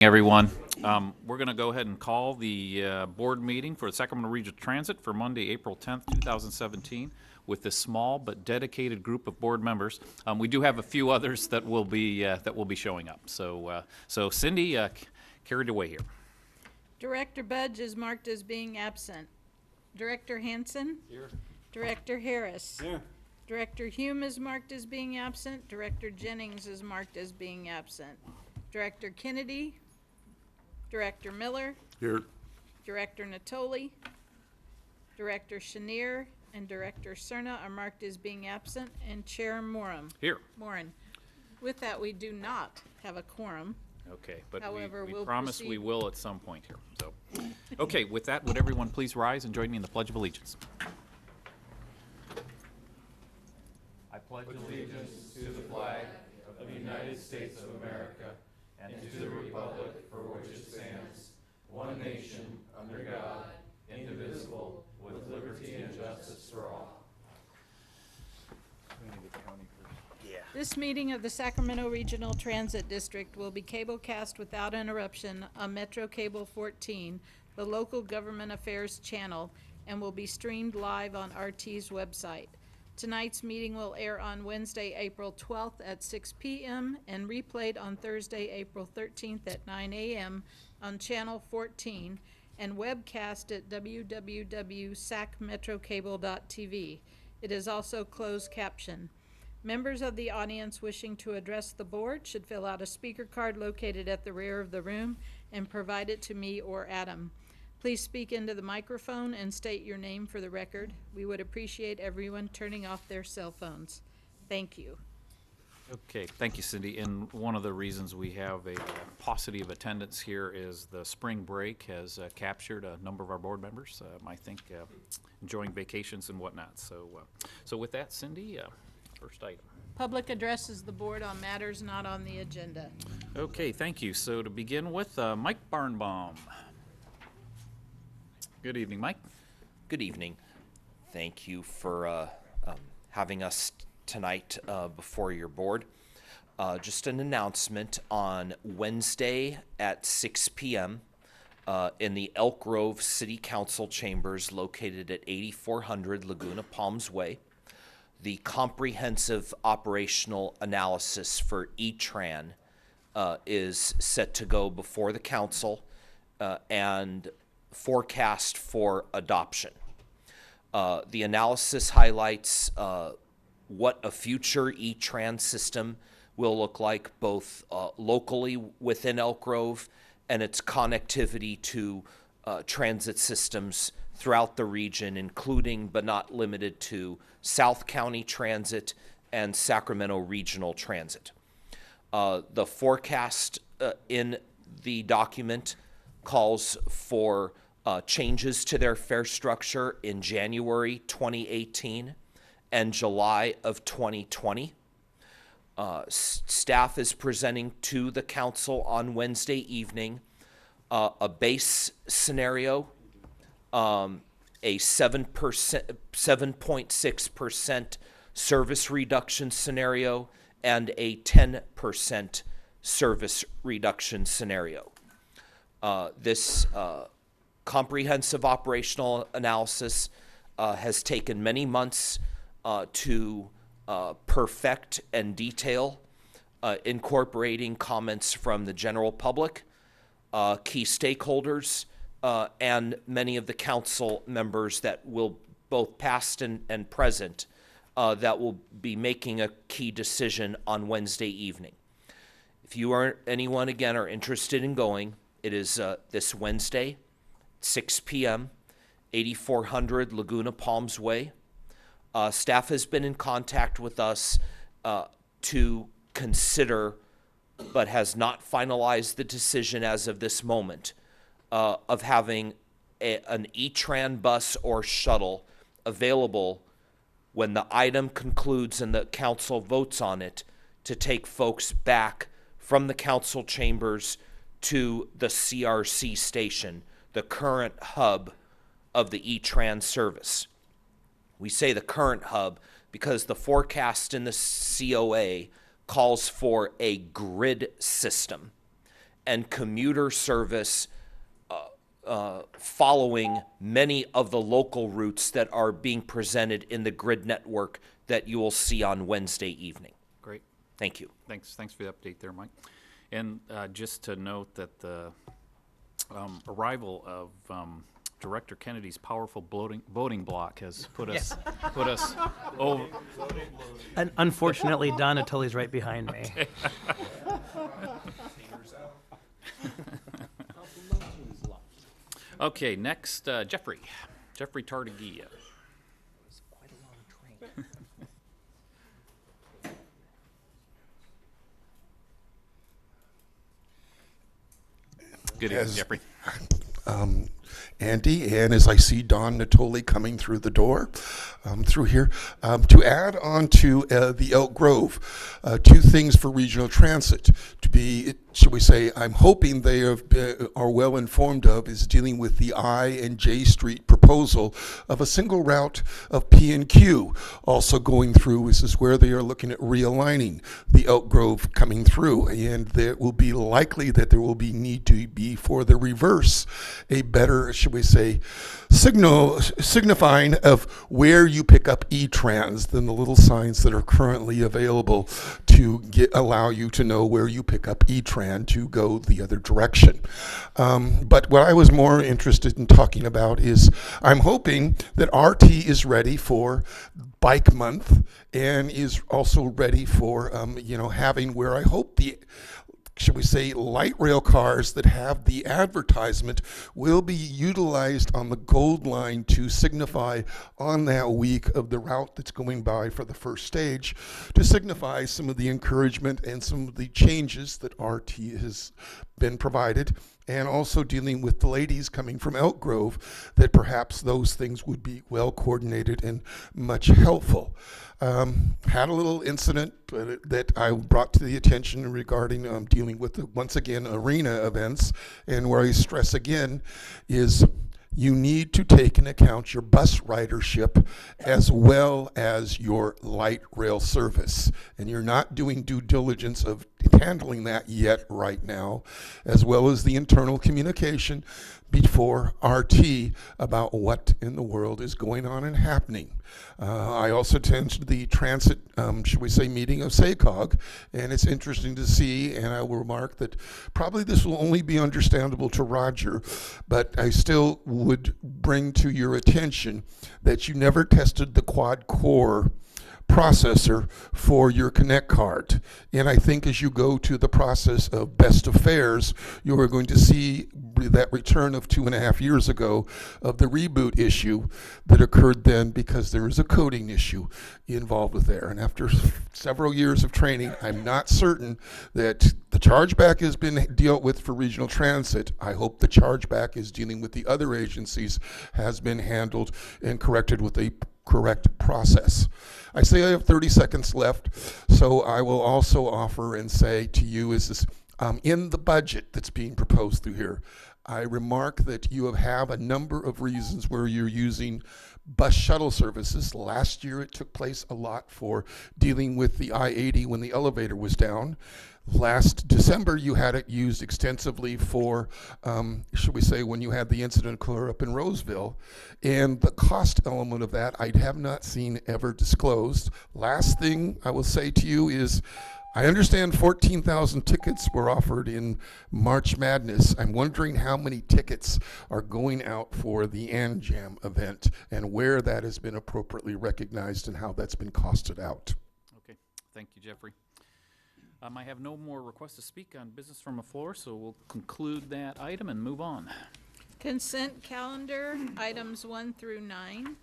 Everyone. We're going to go ahead and call the board meeting for the Sacramento Regional Transit for Monday, April 10th, 2017, with this small but dedicated group of board members. We do have a few others that will be showing up. So Cindy, carry it away here. Director Budge is marked as being absent. Director Hanson? Here. Director Harris? Here. Director Hume is marked as being absent. Director Jennings is marked as being absent. Director Kennedy? Director Miller? Here. Director Natoli? Director Chenier and Director Cerna are marked as being absent, and Chair Moran. Here. With that, we do not have a quorum. Okay, but However, we we'll promise proceed. we will at some point here. So, okay, with that, would everyone please rise and join me in the Pledge of Allegiance? I pledge allegiance to the flag of the United States of America and to the republic for which it stands, one nation, under God, indivisible, with liberty and justice for all. This meeting of the Sacramento Regional Transit District will be cablecast without interruption on Metro Cable 14, the local government affairs channel, and will be streamed live on RT's website. Tonight's meeting will air on Wednesday, April 12th at 6 p.m. and replayed on Thursday, April 13th at 9 a.m. on Channel 14 and webcast at www.sacmetrocable.tv. It is also closed caption. Members of the audience wishing to address the board should fill out a speaker card located at the rear of the room and provide it to me or Adam. Please speak into the microphone and state your name for the record. We would appreciate everyone turning off their cell phones. Thank you. Okay, thank you, Cindy. And one of the reasons we have a paucity of attendance here is the spring break has captured a number of our board members, I think enjoying vacations and whatnot. So with that, Cindy, first item. Public addresses the board on matters not on the agenda. Okay, thank you. So to begin with, Mike Barnbaum. Good evening, Mike. Good evening. Thank you for having us tonight before your board. Just an announcement on Wednesday at 6 p.m. In the Elk Grove City Council chambers located at 8400 Laguna Palms Way. The comprehensive operational analysis for E-Tran is set to go before the council and forecast for adoption. The analysis highlights what a future E-Tran system will look like both locally within Elk Grove and its connectivity to transit systems throughout the region, including but not limited to South County Transit and Sacramento Regional Transit. The forecast in the document calls for changes to their fare structure in January 2018 and July of 2020. Staff is presenting to the council on Wednesday evening a base scenario, a 7.6% service reduction scenario, and a 10% service reduction scenario. This comprehensive operational analysis has taken many months to perfect and detail, incorporating comments from the general public, key stakeholders, and many of the council members that will, both past and present, that will be making a key decision on Wednesday evening. If you are anyone again are interested in going, it is this Wednesday, 6 p.m., 8400 Laguna Palms Way. Staff has been in contact with us to consider, but has not finalized the decision as of this moment, of having an E-Tran bus or shuttle available when the item concludes and the council votes on it to take folks back from the council chambers to the CRC station, the current hub of the E-Tran service. We say the current hub because the forecast in the COA calls for a grid system. and commuter service following many of the local routes that are being presented in the grid network that you will see on Wednesday evening. Great. Thank you. Thanks for the update there, Mike. And just to note that the arrival of Director Kennedy's powerful voting block has put us over. And unfortunately, Donna Tully's right behind me. Okay, next, Jeffrey Tartagia. Good evening, Jeffrey. Andy, and as I see Don Natoli coming through the door, through here, to add on to the Elk Grove, 2 things for regional transit to be, should we say, I'm hoping they are well informed of, is dealing with the I and J Street proposal of a single route of P and Q also going through. This is where they are looking at realigning the Elk Grove coming through, and there will be likely that there will be need to be for the reverse a better, should we say, signifying of where you pick up E-Trans than the little signs that are currently available to allow you to know where you pick up E-Tran to go the other direction. But what I was more interested in talking about is I'm hoping that RT is ready for Bike Month and is also ready for, having where I hope the, should we say, light rail cars that have the advertisement will be utilized on the Gold Line to signify on that week of the route that's going by for the first stage, to signify some of the encouragement and some of the changes that RT has been provided, and also dealing with the ladies coming from Elk Grove, that perhaps those things would be well coordinated and much helpful. Had a little incident that I brought to the attention regarding dealing with the, once again, arena events, and where I stress again is you need to take into account your bus ridership as well as your light rail service. And you're not doing due diligence of handling that yet right now, as well as the internal communication before RT about what in the world is going on and happening. I also attended the transit, should we say, meeting of SACOG, and it's interesting to see, and I will remark that probably this will only be understandable to Roger, but I still would bring to your attention that you never tested the quad core processor for your Connect card. And I think as you go to the process of best affairs, you are going to see that return of 2.5 years ago of the reboot issue that occurred then, because there is a coding issue involved with there. And after several years of training, I'm not certain that the chargeback has been dealt with for regional transit. I hope the chargeback is dealing with the other agencies has been handled and corrected with a correct process. I say I have 30 seconds left, so I will also offer and say to you is this, in the budget that's being proposed through here, I remark that you have a number of reasons where you're using bus shuttle services. Last year it took place a lot for dealing with the I-80 when the elevator was down. Last December, you had it used extensively for, should we say, when you had the incident occur up in Roseville. And the cost element of that, I have not seen ever disclosed. Last thing I will say to you is, I understand 14,000 tickets were offered in March Madness. I'm wondering how many tickets are going out for the ANJAM event and where that has been appropriately recognized and how that's been costed out. Okay, thank you, Jeffrey. I have no more requests to speak on business from the floor, so we'll conclude that item and move on. Consent calendar, items 1 through 9.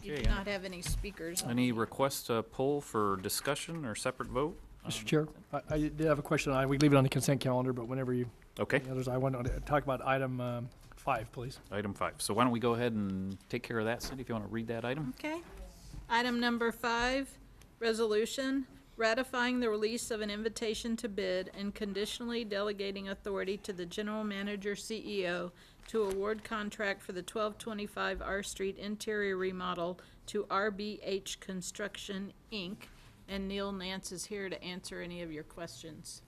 You Okay, do not have any speakers. Any requests to pull for discussion or separate vote? Mr. Chair, I did have a question. We leave it on the consent calendar, but whenever you, Okay, the others, I want to talk about item 5, please. item 5. So why don't we go ahead and take care of that, Cindy, if you want to read that item? Okay. Item number 5, resolution ratifying the release of an invitation to bid and conditionally delegating authority to the general manager CEO to award contract for the 1225 R Street interior remodel to RBH Construction, Inc. And Neil Nance is here to answer any of your questions.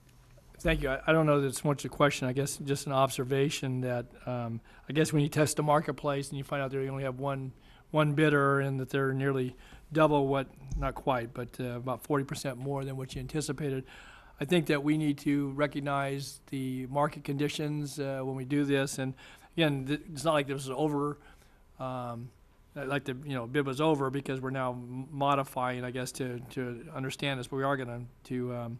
Thank you. I don't know that it's much a question. I guess just an observation that I guess when you test the marketplace and you find out that you only have one bidder and that they're nearly double what, not quite, but about 40% more than what you anticipated. I think that we need to recognize the market conditions when we do this. And again, it's not like this was over. Like the bid was over because we're now modifying, I guess, to understand this. But we are going to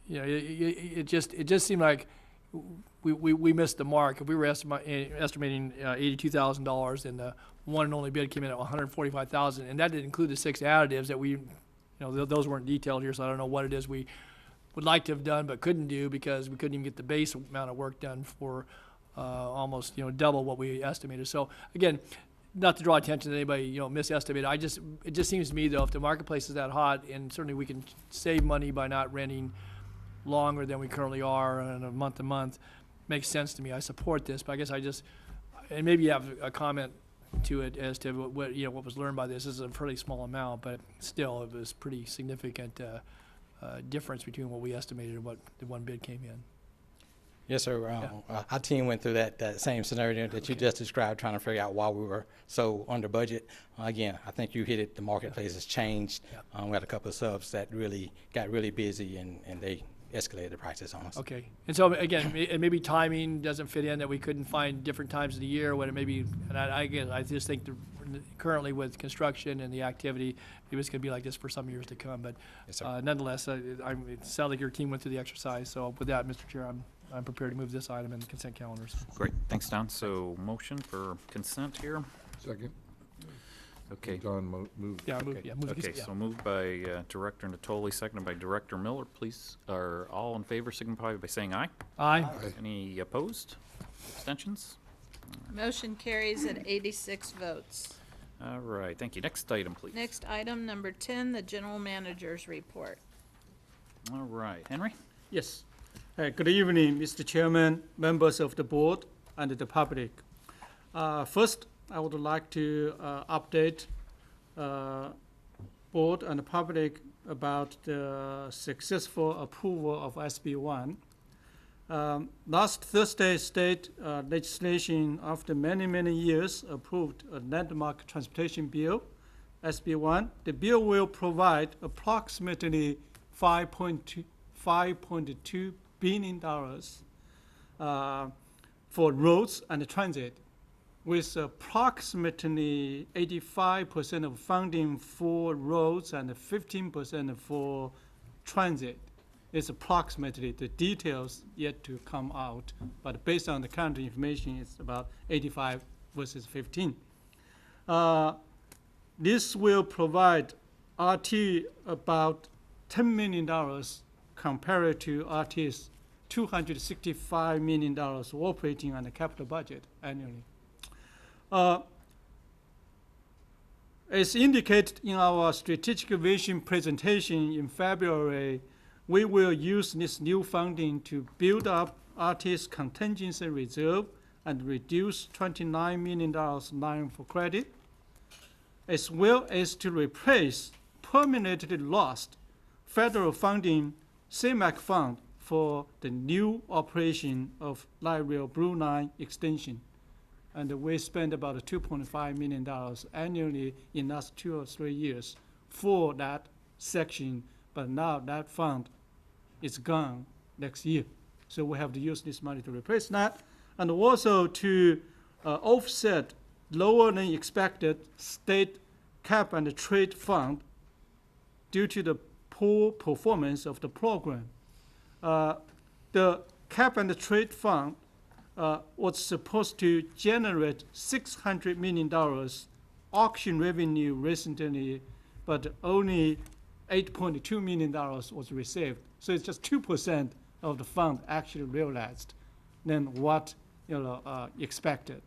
it just seemed like we missed the mark. If we were estimating $82,000 and the one and only bid came in at $145,000, and that didn't include the 6 additives that we, those weren't detailed here, so I don't know what it is we would like to have done but couldn't do because we couldn't even get the base amount of work done for almost double what we estimated. So again, not to draw attention to anybody misestimate. It just seems to me though, if the marketplace is that hot, and certainly we can save money by not renting longer than we currently are on a month to month, makes sense to me. I support this, but I guess and maybe you have a comment to it as to what was learned by this. This is a fairly small amount, but still it was pretty significant difference between what we estimated and what the one bid came in. Yes, sir. Our team went through that same scenario that you just described, trying to figure out why we were so under budget. Again, I think you hit it. The marketplace has changed. We had a couple of subs that really got really busy, and they escalated the prices on us. Okay. And so, again, maybe timing doesn't fit in, that we couldn't find different times of the year when it may be. And I just think currently with construction and the activity, maybe it's going to be like this for some years to come. But yes, nonetheless, it sounds like your team went through the exercise. So with that, Mr. Chair, I'm prepared to move this item in the consent calendars. Great, thanks, Don. So motion for consent here. Second. Okay. Don moved. Yeah, move. Okay, Yeah, move. okay, so moved by Director Natoli, seconded by Director Miller. Please, are all in favor signify by saying aye. Aye. Any opposed? Abstentions? Motion carries at 86 votes. All right, thank you. Next item, please. Next item, number 10, the general manager's report. All right, Henry? Yes. Good evening, Mr. Chairman, members of the board, and the public. First, I would like to update board and the public about the successful approval of SB1. Last Thursday, state legislation, after many, many years, approved a landmark transportation bill, SB1. The bill will provide approximately $5.2 billion for roads and transit, with approximately 85% of funding for roads and 15% for transit. It's approximately, the details yet to come out, but based on the current information, it's about 85 versus 15. This will provide RT about $10 million compared to RT's $265 million operating on the capital budget annually. As indicated in our strategic vision presentation in February, we will use this new funding to build up RT's contingency reserve and reduce $29 million line for credit, as well as to replace permanently lost federal funding CMAQ fund for the new operation of light rail Blue Line extension. And we spend about $2.5 million annually in the last 2 or 3 years for that section, but now that fund is gone next year. So we have to use this money to replace that, and also to offset lower than expected state cap and trade fund due to the poor performance of the program. The cap and trade fund was supposed to generate $600 million auction revenue recently, but only $8.2 million was received. So it's just 2% of the fund actually realized than what expected.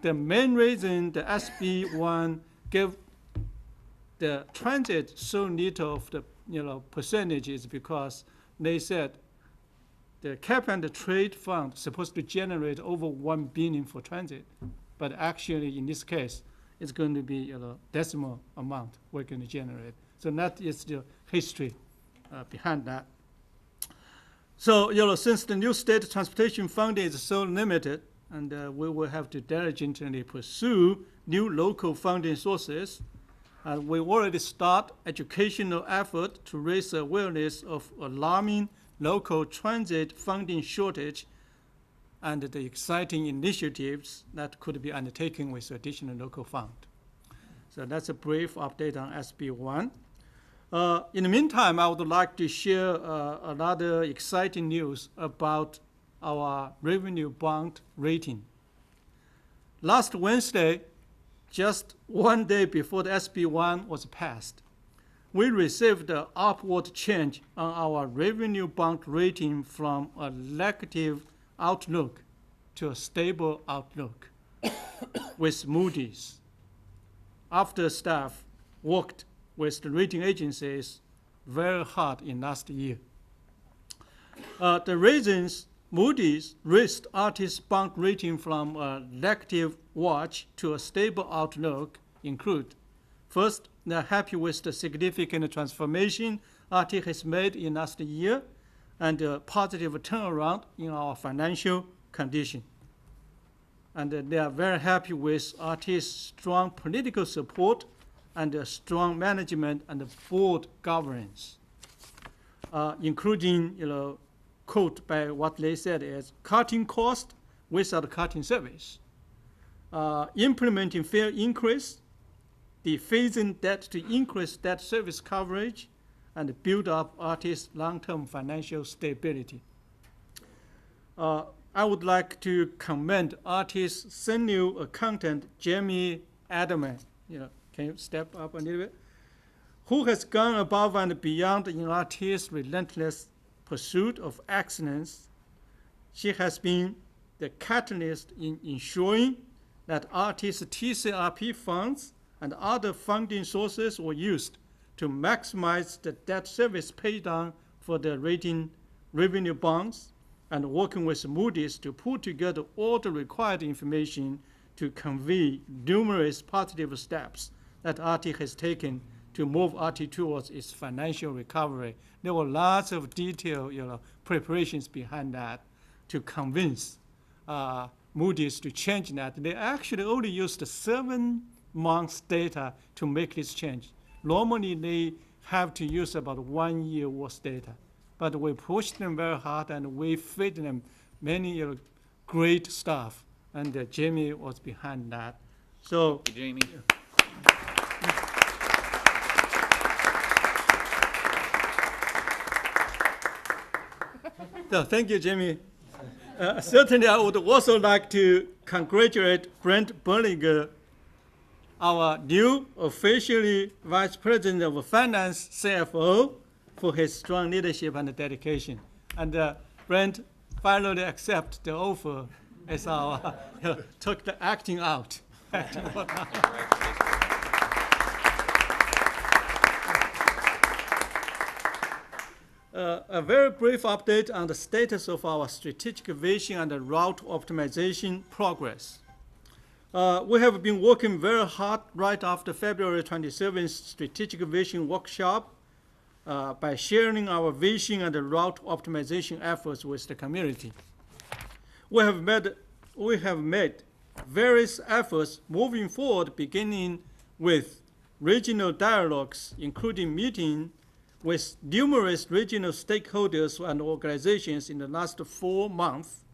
The main reason the SB1 gave the transit so little of the percentage is because they said the cap and the trade fund supposed to generate over $1 billion for transit, but actually in this case, it's going to be decimal amount we're going to generate. So that is the history behind that. So, since the new state transportation funding is so limited, and we will have to diligently pursue new local funding sources, and we already start educational effort to raise awareness of alarming local transit funding shortage and the exciting initiatives that could be undertaken with additional local fund. So that's a brief update on SB1. In the meantime, I would like to share another exciting news about our revenue bond rating. Last Wednesday, just one day before the SB1 was passed, we received an upward change on our revenue bond rating from a negative outlook to a stable outlook with Moody's, after staff worked with the rating agencies very hard in last year. The reasons Moody's raised artist bond rating from a negative watch to a stable outlook include: first, they're happy with the significant transformation RT has made in last year and a positive turnaround in our financial condition. And they are very happy with RT's strong political support and strong management and board governance, including, quote by what they said is cutting cost without cutting service, implementing fair increase, defacing debt to increase debt service coverage, and build up artists' long-term financial stability. I would like to commend artist senior accountant Jamie Adamant. Can you step up a little bit? Who has gone above and beyond in artist's relentless pursuit of excellence. She has been the catalyst in ensuring that artists' TCRP funds and other funding sources were used to maximize the debt service paydown for the rating revenue bonds, and working with Moody's to put together all the required information to convey numerous positive steps that RT has taken to move RT towards its financial recovery. There were lots of detailed preparations behind that to convince Moody's to change that. They actually only used 7 months data to make this change. Normally, they have to use about 1 year worth data. But we pushed them very hard, and we fed them many great stuff. And Jamie was behind that. So, Thank you, Jamie. So, thank you, Jamie. Certainly, I would also like to congratulate Brent Berlinger, our new officially Vice President of Finance, CFO, for his strong leadership and dedication. And Brent finally accepted the offer as our, took the acting out. A very brief update on the status of our strategic vision and the route optimization progress. We have been working very hard right after February 27th strategic vision workshop by sharing our vision and the route optimization efforts with the community. We have made various efforts moving forward, beginning with regional dialogues, including meeting with numerous regional stakeholders and organizations in the last 4 months,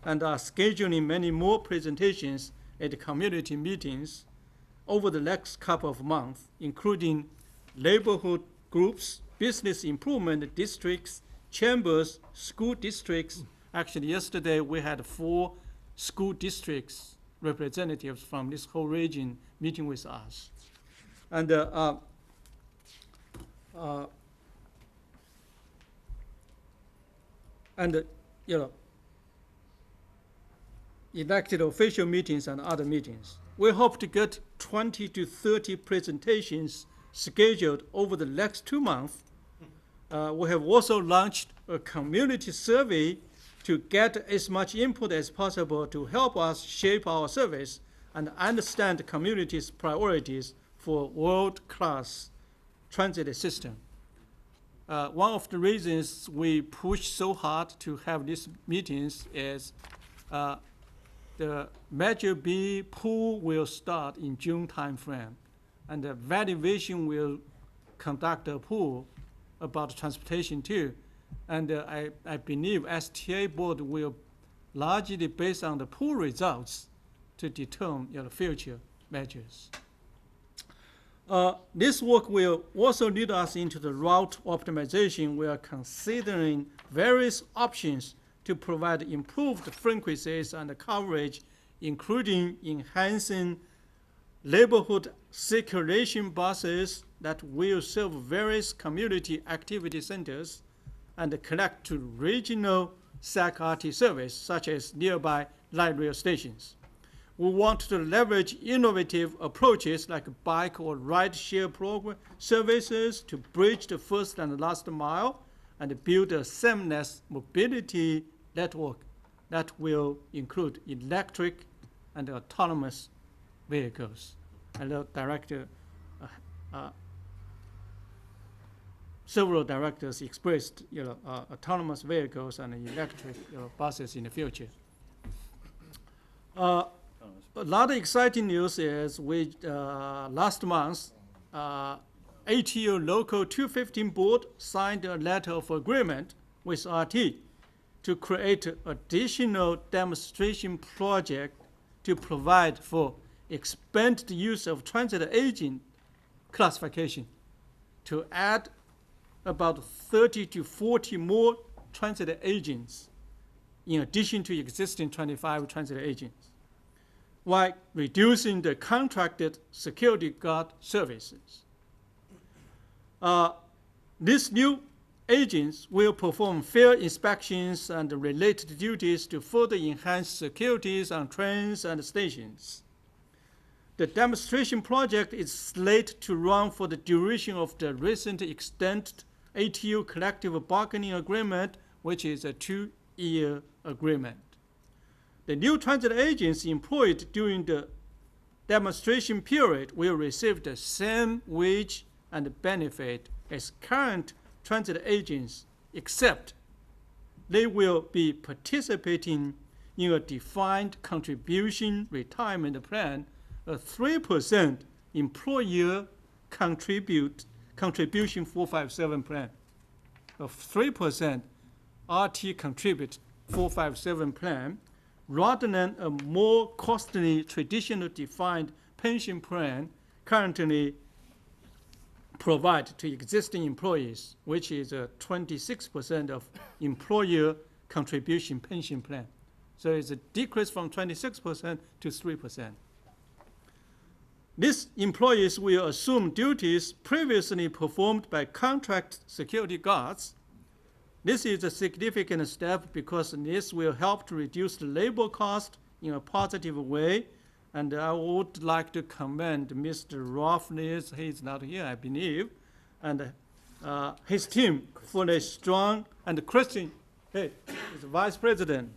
and are scheduling many more presentations at community meetings over the next couple of months, including neighborhood groups, business improvement districts, chambers, school districts. Actually, yesterday we had 4 school districts representatives from this whole region meeting with us. And elected official meetings and other meetings. We hope to get 20 to 30 presentations scheduled over the next 2 months. We have also launched a community survey to get as much input as possible to help us shape our service and understand the community's priorities for world-class transit system. one of the reasons we push so hard to have these meetings is the Measure B pool will start in June timeframe, and the valuation will conduct a pool about transportation too. And I believe STA board will largely based on the pool results to determine future measures. This work will also lead us into the route optimization. We are considering various options to provide improved frequencies and coverage, including enhancing neighborhood circulation buses that will serve various community activity centers and connect to regional SAC-RT service, such as nearby light rail stations. We want to leverage innovative approaches like bike or ride-share program services to bridge the first and last mile and build a seamless mobility network that will include electric and autonomous vehicles. And the director, several directors expressed, autonomous vehicles and electric buses in the future. A lot of exciting news is we last month, ATO Local 215 board signed a letter of agreement with RT to create additional demonstration project to provide for expanded use of transit agent classification to add about 30 to 40 more transit agents in addition to existing 25 transit agents, while reducing the contracted security guard services. These new agents will perform field inspections and related duties to further enhance security on trains and stations. The demonstration project is slated to run for the duration of the recent extended ATU collective bargaining agreement, which is a 2-year agreement. The new transit agents employed during the demonstration period will receive the same wage and benefit as current transit agents, except they will be participating in a defined contribution retirement plan, a 3% employer contribution 457 plan, a 3% RT contribute 457 plan, rather than a more costly traditional defined pension plan currently provided to existing employees, which is 26% of employer contribution pension plan. So it's a decrease from 26% to 3%. These employees will assume duties previously performed by contract security guards. This is a significant step because this will help to reduce the labor cost in a positive way. And I would like to commend Mr. Rothnes, he's not here, I believe, and his team for a strong, and Christian, hey, he's the vice president.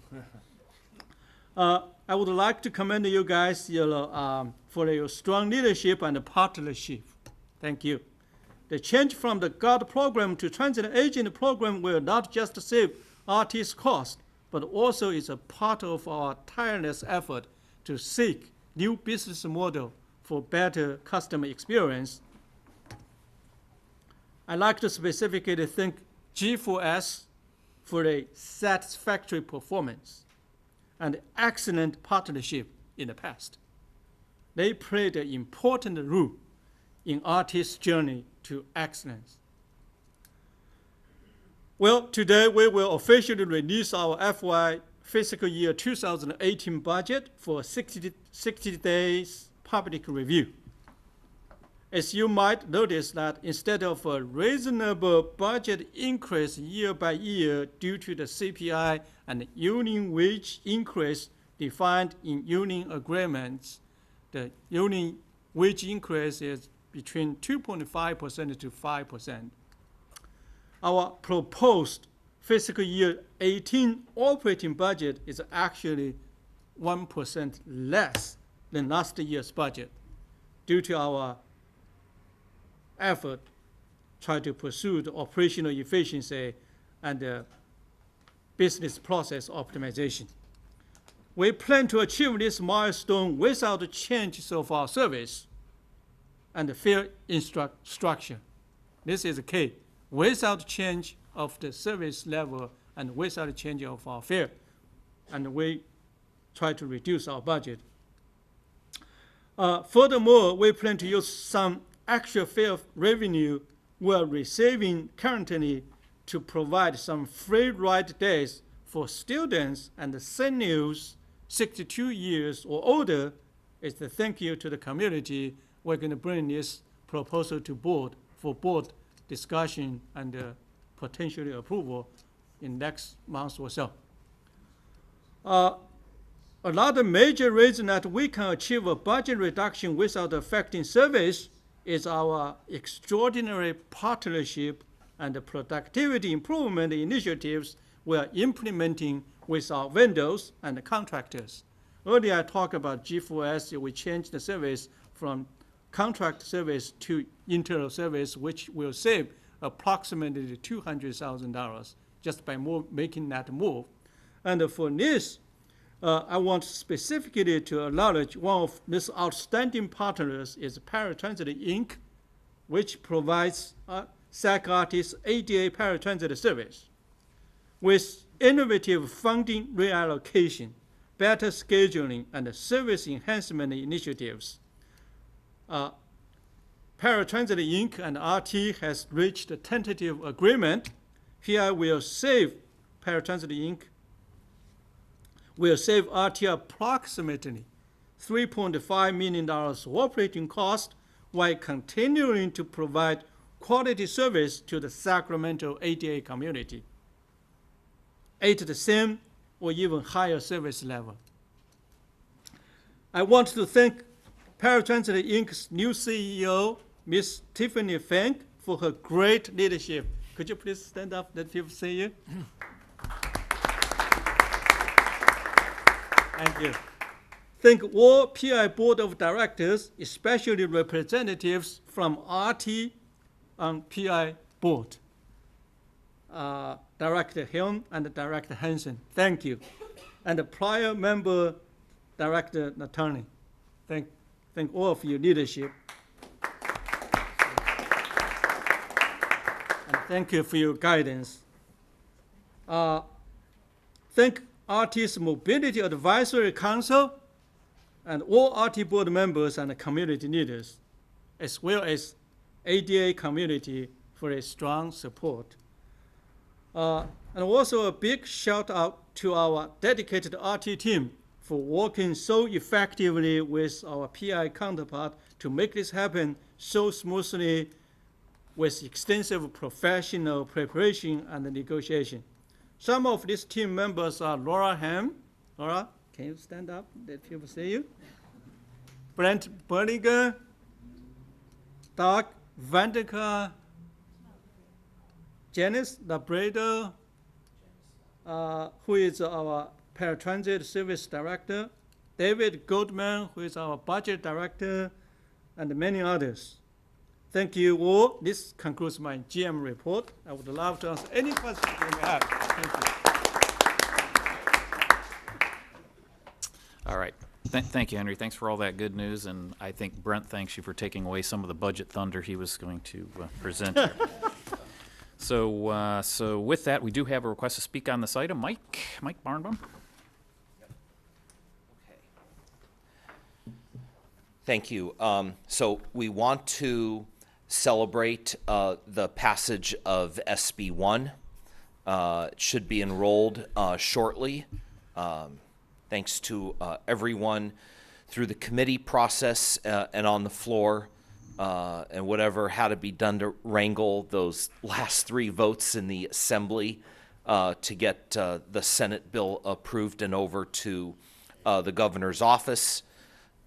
I would like to commend you guys for your strong leadership and partnership. Thank you. The change from the guard program to transit agent program will not just save RT's cost, but also is a part of our tireless effort to seek new business model for better customer experience. I'd like to specifically thank G4S for a satisfactory performance and excellent partnership in the past. They played an important role in RT's journey to excellence. Well, today we will officially release our FY fiscal year 2018 budget for 60 days public review. As you might notice that instead of a reasonable budget increase year by year due to the CPI and union wage increase defined in union agreements, the union wage increase is between 2.5% to 5%. Our proposed fiscal year 18 operating budget is actually 1% less than last year's budget due to our effort try to pursue the operational efficiency and business process optimization. We plan to achieve this milestone without changes of our service and fair structure. This is the key. Without change of the service level and without change of our fare, and we try to reduce our budget. Furthermore, we plan to use some actual fare revenue we are receiving currently to provide some free ride days for students and seniors 62 years or older. It's a thank you to the community. We're going to bring this proposal to board for board discussion and potentially approval in next month or so. Another major reason that we can achieve a budget reduction without affecting service is our extraordinary partnership and the productivity improvement initiatives we are implementing with our vendors and contractors. Earlier I talked about G4S. We changed the service from contract service to internal service, which will save approximately $200,000 just by making that move. And for this, I want specifically to acknowledge one of these outstanding partners is Paratransit Inc., which provides SAC artists ADA paratransit service. With innovative funding reallocation, better scheduling, and service enhancement initiatives, Paratransit Inc. and RT has reached a tentative agreement. Here will save Paratransit Inc. will save RT approximately $3.5 million operating cost while continuing to provide quality service to the Sacramento ADA community at the same or even higher service level. I want to thank Paratransit Inc.'s new CEO, Ms. Tiffany Fang, for her great leadership. Could you please stand up, let people see you? Thank you. Thank all PI Board of Directors, especially representatives from RT and PI Board. Director Helm and Director Hansen, thank you. And the prior member, Director Natani, thank all of your leadership. And thank you for your guidance. Thank RT's Mobility Advisory Council and all RT board members and community leaders, as well as ADA community for a strong support. And also a big shout out to our dedicated RT team for working so effectively with our PI counterpart to make this happen so smoothly with extensive professional preparation and negotiation. Some of these team members are Laura Ham. Laura, can you stand up? Let people see you. Brent Berlinger, Doug Vandeka, Janice Labredo, who is our paratransit service director, David Goldman, who is our budget director, and many others. Thank you all. This concludes my GM report. I would love to answer any questions you may have. Thank you. All right. Thank you, Henry. Thanks for all that good news, and I think Brent thanks you for taking away some of the budget thunder he was going to present here. So with that, we do have a request to speak on this item. Mike Barnbaum. Thank you. So we want to celebrate the passage of SB 1. It should be enrolled shortly. Thanks to everyone through the committee process and on the floor and whatever had to be done to wrangle those last 3 votes in the Assembly to get the Senate bill approved and over to the governor's office.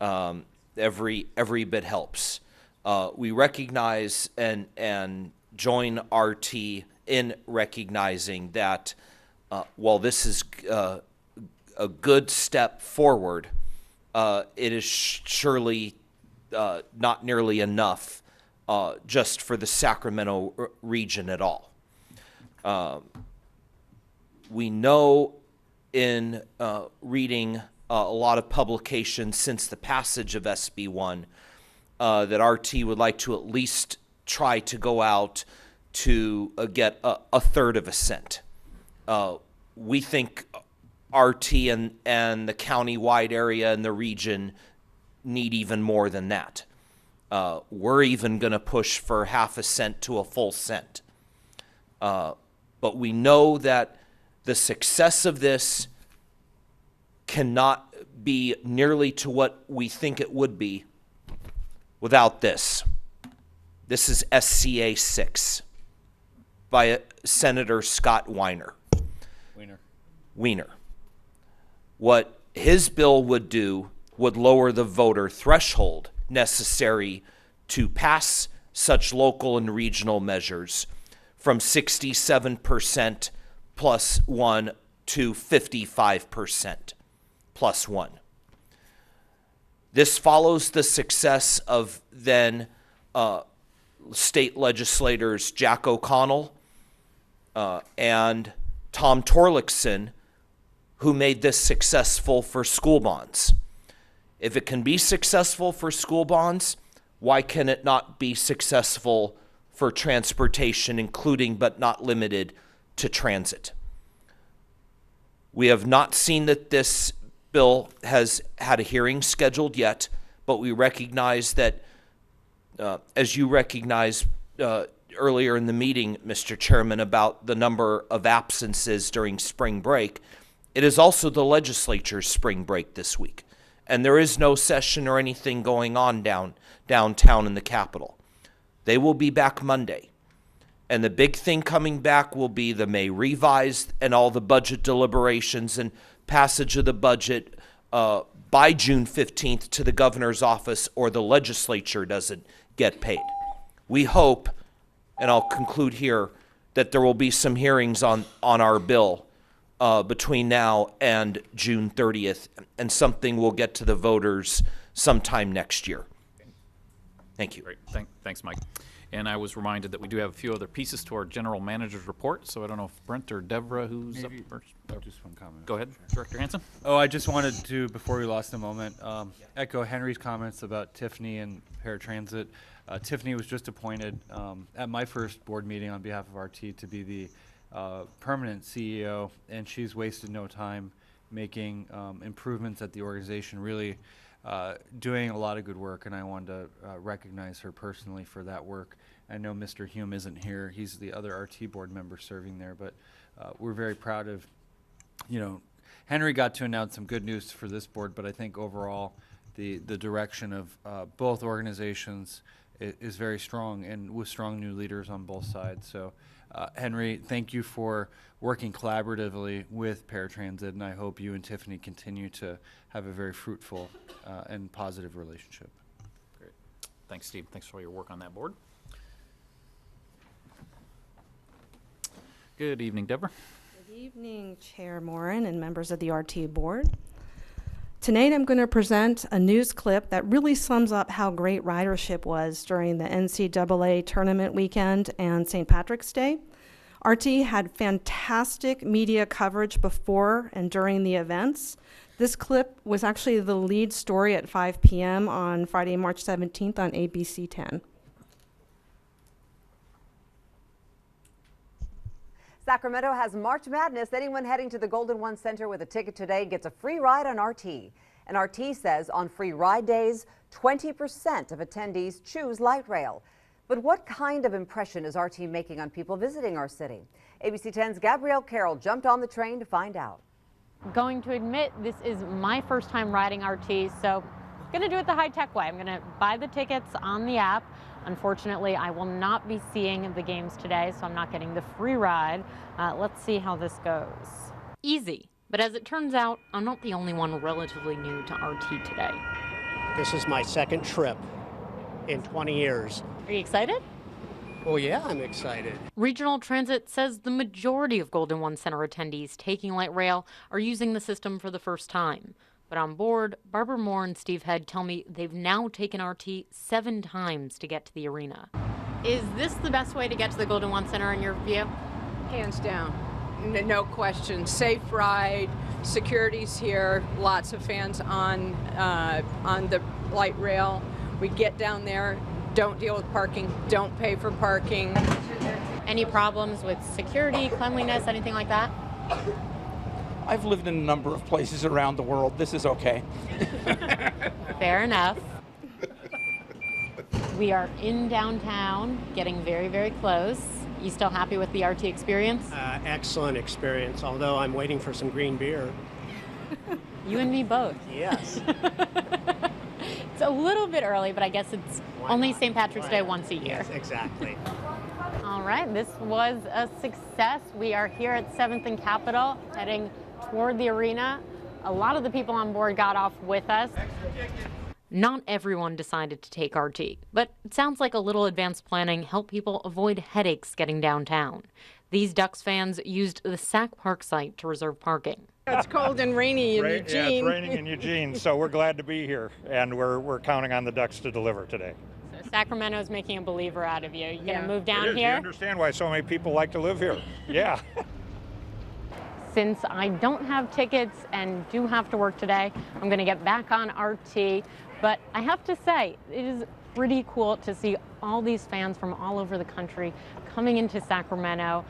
Every bit helps. We recognize and join RT in recognizing that while this is a good step forward, it is surely not nearly enough just for the Sacramento region at all. We know in reading a lot of publications since the passage of SB 1 that RT would like to at least try to go out to get a third of a cent. We think RT and the county-wide area and the region need even more than that. We're even going to push for half a cent to a full cent. But we know that the success of this cannot be nearly to what we think it would be without this. This is SCA 6 by Senator Scott Weiner. Weiner. What his bill would do would lower the voter threshold necessary to pass such local and regional measures from 67% plus 1 to 55% plus 1. This follows the success of then state legislators Jack O'Connell and Tom Torlakson, who made this successful for school bonds. If it can be successful for school bonds, why can it not be successful for transportation, including but not limited to transit? We have not seen that this bill has had a hearing scheduled yet, but we recognize that, as you recognized earlier in the meeting, Mr. Chairman, about the number of absences during spring break, it is also the legislature's spring break this week. And there is no session or anything going on downtown in the Capitol. They will be back Monday. And the big thing coming back will be the May revised and all the budget deliberations and passage of the budget by June 15th to the governor's office, or the legislature doesn't get paid. We hope, and I'll conclude here, that there will be some hearings on our bill between now and June 30th, and something will get to the voters sometime next year. Thank you. Great. Thanks, Mike. And I was reminded that we do have a few other pieces to our general manager's report, so I don't know if Brent or Deborah, who's up first. Just one comment. Go ahead, Director Hanson. Oh, I just wanted to, before we lost a moment, echo Henry's comments about Tiffany and paratransit. Tiffany was just appointed at my first board meeting on behalf of RT to be the permanent CEO, and she's wasted no time making improvements at the organization, really doing a lot of good work, and I wanted to recognize her personally for that work. I know Mr. Hume isn't here. He's the other RT board member serving there, but we're very proud of, Henry got to announce some good news for this board, but I think overall the direction of both organizations is very strong, and with strong new leaders on both sides. So Henry, thank you for working collaboratively with paratransit, and I hope you and Tiffany continue to have a very fruitful and positive relationship. Great. Thanks, Steve. Thanks for all your work on that board. Good evening, Deborah. Good evening, Chair Moran and members of the RT board. Tonight I'm going to present a news clip that really sums up how great ridership was during the NCAA tournament weekend and St. Patrick's Day. RT had fantastic media coverage before and during the events. This clip was actually the lead story at 5 p.m. on Friday, March 17th on ABC 10. Sacramento has March Madness. Anyone heading to the Golden One Center with a ticket today gets a free ride on RT. And RT says on free ride days, 20% of attendees choose light rail. But what kind of impression is RT making on people visiting our city? ABC 10's Gabrielle Carroll jumped on the train to find out. Going to admit this is my first time riding RT, so I'm going to do it the high-tech way. I'm going to buy the tickets on the app. Unfortunately, I will not be seeing the games today, so I'm not getting the free ride. Let's see how this goes. Easy, but as it turns out, I'm not the only one relatively new to RT today. This is my second trip in 20 years. Are you excited? Well, yeah, I'm excited. Regional Transit says the majority of Golden One Center attendees taking light rail are using the system for the first time. But on board, Barbara Moore and Steve Head tell me they've now taken RT 7 times to get to the arena. Is this the best way to get to the Golden One Center in your view? Hands down, no question. Safe ride, security's here, lots of fans on the light rail. We get down there, don't deal with parking, don't pay for parking. Any problems with security, cleanliness, anything like that? I've lived in a number of places around the world. This is okay. Fair enough. We are in downtown, getting very, very close. You still happy with the RT experience? Excellent experience, although I'm waiting for some green beer. You and me both. Yes. It's a little bit early, but I guess it's only St. Patrick's Day once a year. Yes, exactly. All right, this was a success. We are here at 7th and Capitol, heading toward the arena. A lot of the people on board got off with us. Not everyone decided to take RT, but it sounds like a little advanced planning helped people avoid headaches getting downtown. These Ducks fans used the Sac Park site to reserve parking. It's cold and rainy in Eugene. Yeah, it's raining in Eugene, so we're glad to be here, and we're counting on the Ducks to deliver today. So Sacramento's making a believer out of you. You gonna move It down is. here? You understand why so many people like to live here. Yeah. Since I don't have tickets and do have to work today, I'm gonna get back on RT. But I have to say, it is pretty cool to see all these fans from all over the country coming into Sacramento.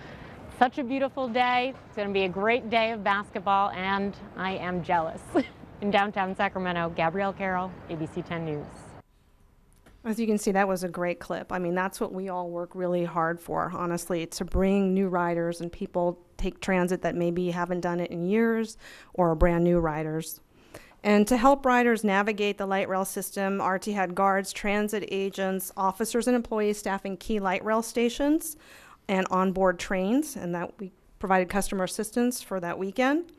Such a beautiful day. It's going to be a great day of basketball, and I am jealous. In downtown Sacramento, Gabrielle Carroll, ABC 10 News. As you can see, that was a great clip. I mean, that's what we all work really hard for, honestly, to bring new riders and people take transit that maybe haven't done it in years or are brand new riders. And to help riders navigate the light rail system, RT had guards, transit agents, officers, and employees staffing key light rail stations and onboard trains, and that we provided customer assistance for that weekend.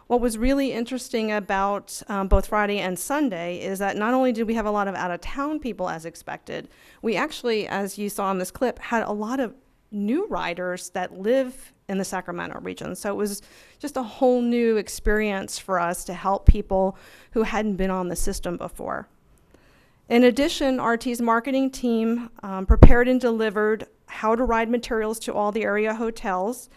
What was really interesting about both Friday and Sunday is that not only did we have a lot of out-of-town people as expected, we actually, as you saw in this clip, had a lot of new riders that live in the Sacramento region. So it was just a whole new experience for us to help people who hadn't been on the system before. In addition, RT's marketing team prepared and delivered how to ride materials to all the area hotels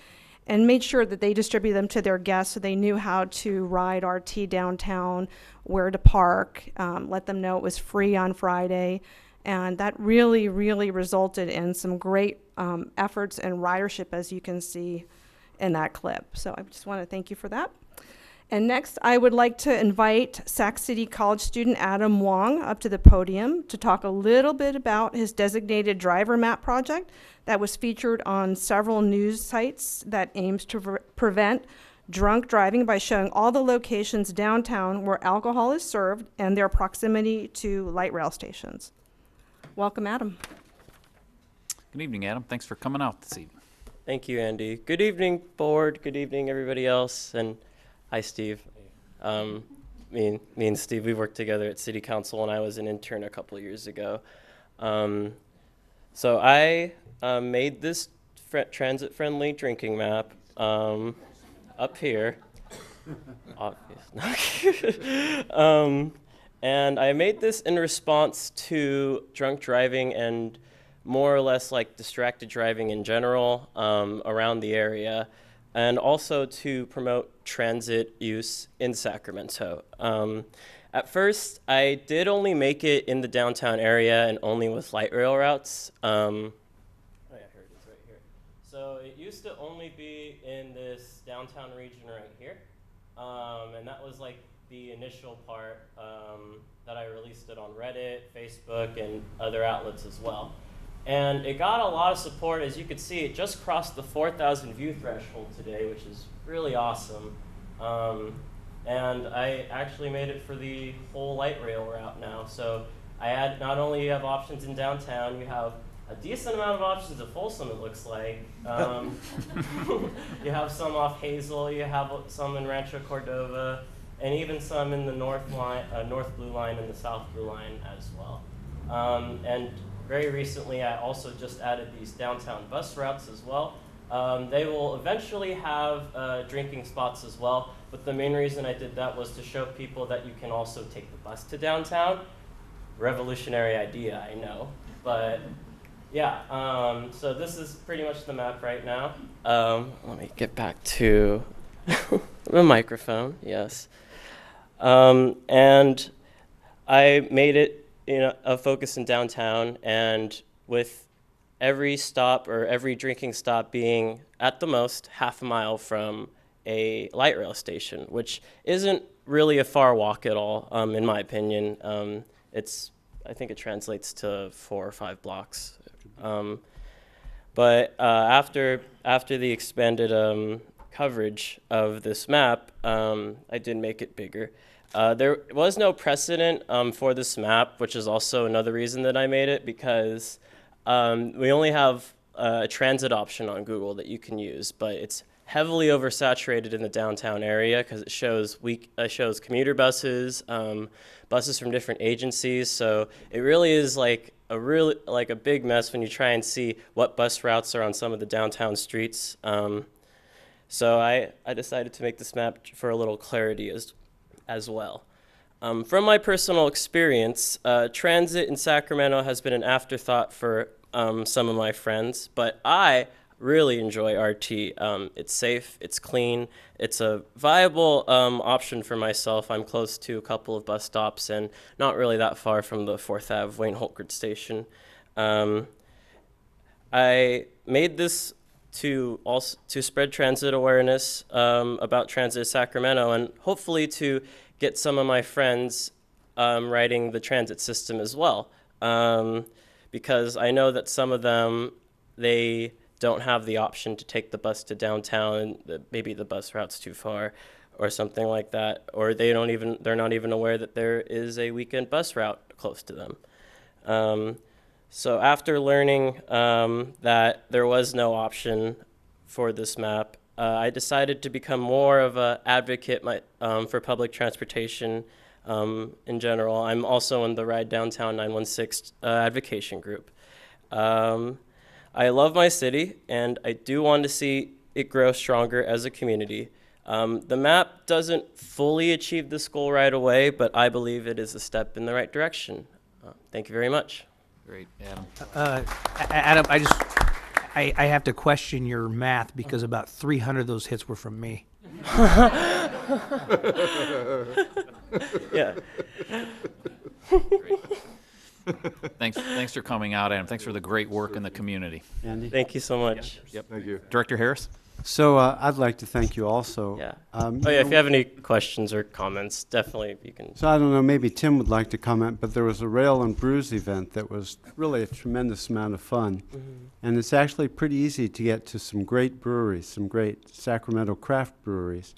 and made sure that they distributed them to their guests so they knew how to ride RT downtown, where to park, let them know it was free on Friday. And that really, really resulted in some great efforts and ridership, as you can see in that clip. So I just want to thank you for that. And next, I would like to invite Sac City College student Adam Wong up to the podium to talk a little bit about his designated driver map project that was featured on several news sites that aims to prevent drunk driving by showing all the locations downtown where alcohol is served and their proximity to light rail stations. Welcome, Adam. Good evening, Adam. Thanks for coming out this evening. Thank you, Andy. Good evening, board. Good evening, everybody else. And hi, Steve. Me and Steve, we worked together at City Council when I was an intern a couple of years ago. So I made this transit-friendly drinking map up here. Obvious. And I made this in response to drunk driving and more or less like distracted driving in general around the area, and also to promote transit use in Sacramento. At first, I did only make it in the downtown area and only with light rail routes. Oh yeah, here it is right here. So it used to only be in this downtown region right here. And that was like the initial part that I released it on Reddit, Facebook, and other outlets as well. And it got a lot of support. As you can see, it just crossed the 4,000 view threshold today, which is really awesome. And I actually made it for the whole light rail route now. So I had, not only you have options in downtown, you have a decent amount of options at Folsom, it looks like. You have some off Hazel, you have some in Rancho Cordova, and even some in the North Blue Line and the South Blue Line as well. And very recently, I also just added these downtown bus routes as well. They will eventually have drinking spots as well, but the main reason I did that was to show people that you can also take the bus to downtown. Revolutionary idea, I know, but yeah, so this is pretty much the map right now. Let me get back to the microphone, yes. And I made it a focus in downtown, and with every stop or every drinking stop being at the most half a mile from a light rail station, which isn't really a far walk at all, in my opinion. I think it translates to 4 or 5 blocks. But after the expanded coverage of this map, I did make it bigger. There was no precedent for this map, which is also another reason that I made it, because we only have a transit option on Google that you can use, but it's heavily oversaturated in the downtown area because it shows commuter buses, buses from different agencies. So it really is like a big mess when you try and see what bus routes are on some of the downtown streets. So I decided to make this map for a little clarity as well. From my personal experience, transit in Sacramento has been an afterthought for some of my friends, but I really enjoy RT. It's safe, it's clean, it's a viable option for myself. I'm close to a couple of bus stops and not really that far from the 4th Ave Wayne Holkert station. I made this to spread transit awareness about transit in Sacramento, and hopefully to get some of my friends riding the transit system as well, because I know that some of them, they don't have the option to take the bus to downtown, and maybe the bus route's too far or something like that, or they're not even aware that there is a weekend bus route close to them. So after learning that there was no option for this map, I decided to become more of an advocate for public transportation in general. I'm also in the Ride Downtown 916 advocation group. I love my city, and I do want to see it grow stronger as a community. The map doesn't fully achieve this goal right away, but I believe it is a step in the right direction. Thank you very much. Great, Adam. Adam, I have to question your math because about 300 of those hits were from me. Yeah. Thanks for coming out, Adam. Thanks for the great work in the community. Andy? Thank you so much. Yep. Thank you. Director Harris? So I'd like to thank you also. Yeah. If you have any questions or comments, definitely you can. So I don't know, maybe Tim would like to comment, but there was a Rail and Brews event that was really a tremendous amount of fun. Mm-hmm. And it's actually pretty easy to get to some great breweries, some great Sacramento craft breweries,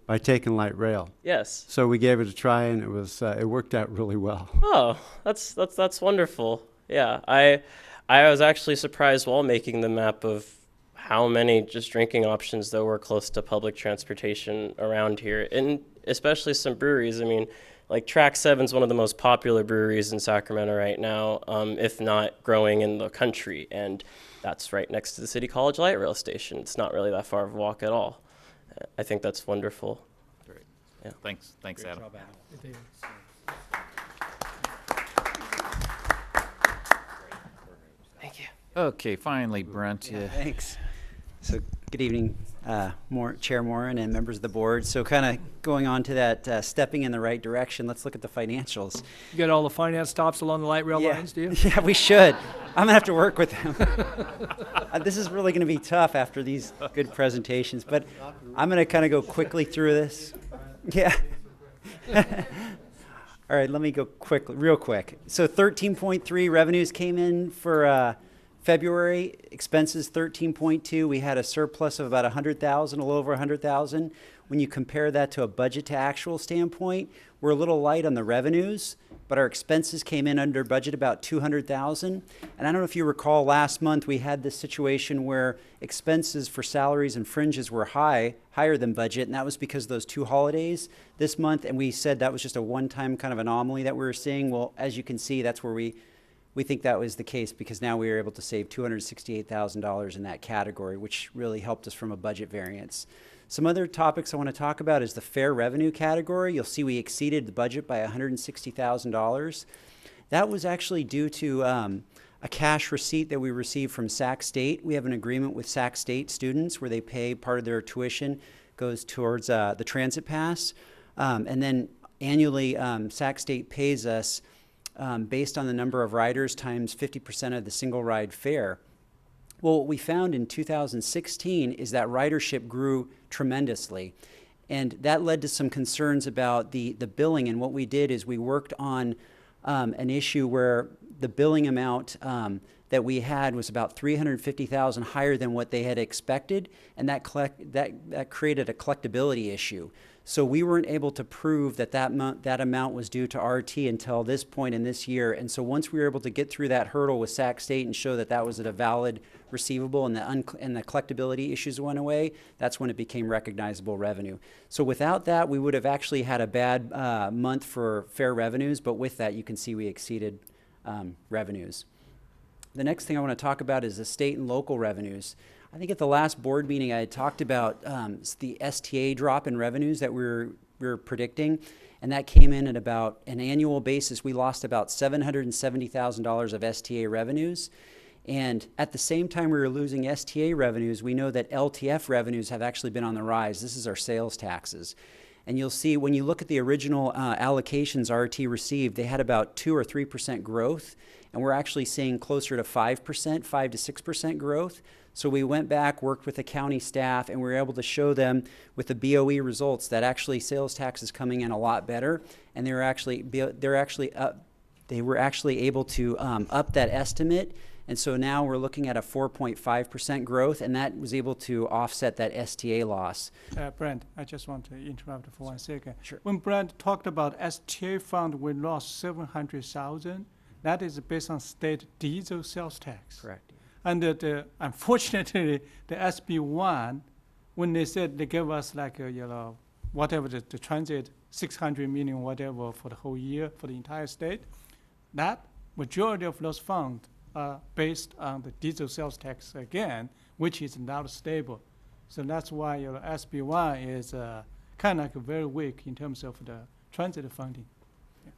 by taking light rail. Yes. So we gave it a try, and it worked out really well. Oh, that's wonderful. Yeah, I was actually surprised while making the map of how many just drinking options there were close to public transportation around here, and especially some breweries. I mean, like Track 7 is one of the most popular breweries in Sacramento right now, if not growing in the country, and that's right next to the City College Light Rail Station. It's not really that far of a walk at all. I think that's wonderful. Great. Yeah. Thanks, Adam. Thank you. Okay, finally, Brent. Thanks. So good evening, Chair Moran and members of the board. So kind of going on to that stepping in the right direction, let's look at the financials. You got all the finance stops along the light rail lines, do you? Yeah, we should. I'm going to have to work with them. This is really going to be tough after these good presentations, but I'm going to kind of go quickly through this. Yeah. All right, let me go real quick. So 13.3 revenues came in for February, expenses 13.2. We had a surplus of about 100,000, a little over 100,000. When you compare that to a budget to actual standpoint, we're a little light on the revenues, but our expenses came in under budget about 200,000. And I don't know if you recall last month we had this situation where expenses for salaries and fringes were higher than budget, and that was because of those 2 holidays this month, and we said that was just a one-time kind of anomaly that we were seeing. Well, as you can see, that's where we we think that was the case because now we were able to save $268,000 in that category, which really helped us from a budget variance. Some other topics I want to talk about is the fair revenue category. You'll see we exceeded the budget by $160,000. That was actually due to a cash receipt that we received from Sac State. We have an agreement with Sac State students where they pay part of their tuition goes towards the transit pass. And then annually, Sac State pays us based on the number of riders times 50% of the single ride fare. Well, what we found in 2016 is that ridership grew tremendously. And that led to some concerns about the billing. And what we did is we worked on an issue where the billing amount that we had was about $350,000 higher than what they had expected, and that created a collectability issue. So we weren't able to prove that that amount was due to RT until this point in this year. And so once we were able to get through that hurdle with Sac State and show that that was a valid receivable and the collectability issues went away, that's when it became recognizable revenue. So without that, we would have actually had a bad month for fair revenues, but with that, you can see we exceeded revenues. The next thing I want to talk about is the state and local revenues. I think at the last board meeting I had talked about the STA drop in revenues that we were predicting, and that came in at about an annual basis. We lost about $770,000 of STA revenues. And at the same time we were losing STA revenues, we know that LTF revenues have actually been on the rise. This is our sales taxes. And you'll see when you look at the original allocations RT received, they had about 2 or 3% growth, and we're actually seeing closer to 5%, 5 to 6% growth. So we went back, worked with the county staff, and we were able to show them with the BOE results that actually sales tax is coming in a lot better, and they were actually able to up that estimate. And so now we're looking at a 4.5% growth, and that was able to offset that STA loss. Brent, I just want to interrupt for 1 second. Sure. When Brent talked about STA fund, we lost $700,000. That is based on state diesel sales tax. Correct. And unfortunately, the SB1, when they said they gave us like whatever the transit 600 million whatever for the whole year for the entire state, that majority of those funds are based on the diesel sales tax again, which is not stable. So that's why SB1 is kind of like very weak in terms of the transit funding.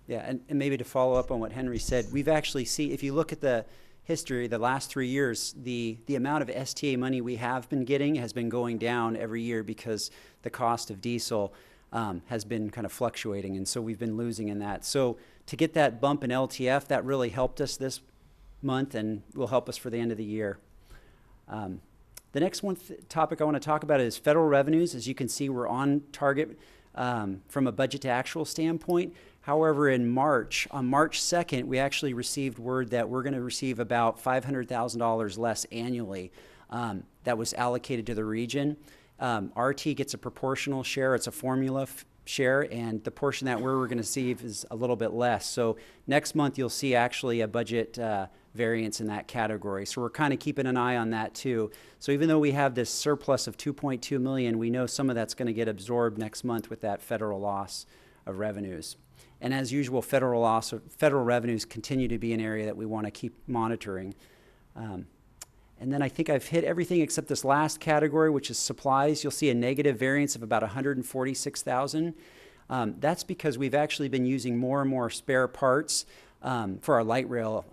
Yeah, and maybe to follow up on what Henry said, we've actually seen, if you look at the history, the last 3 years, the amount of STA money we have been getting has been going down every year because the cost of diesel has been kind of fluctuating, and so we've been losing in that. So to get that bump in LTF, that really helped us this month and will help us for the end of the year. The next topic I want to talk about is federal revenues. As you can see, we're on target from a budget to actual standpoint. However, on March 2nd, we actually received word that we're going to receive about $500,000 less annually that was allocated to the region. RT gets a proportional share. It's a formula share, and the portion that we're going to receive is a little bit less. So next month, you'll see actually a budget variance in that category. So we're kind of keeping an eye on that too. So even though we have this surplus of $2.2 million, we know some of that's going to get absorbed next month with that federal loss of revenues. And as usual, federal revenues continue to be an area that we want to keep monitoring. And then I think I've hit everything except this last category, which is supplies. You'll see a negative variance of about $146,000. That's because we've actually been using more and more spare parts for our light rail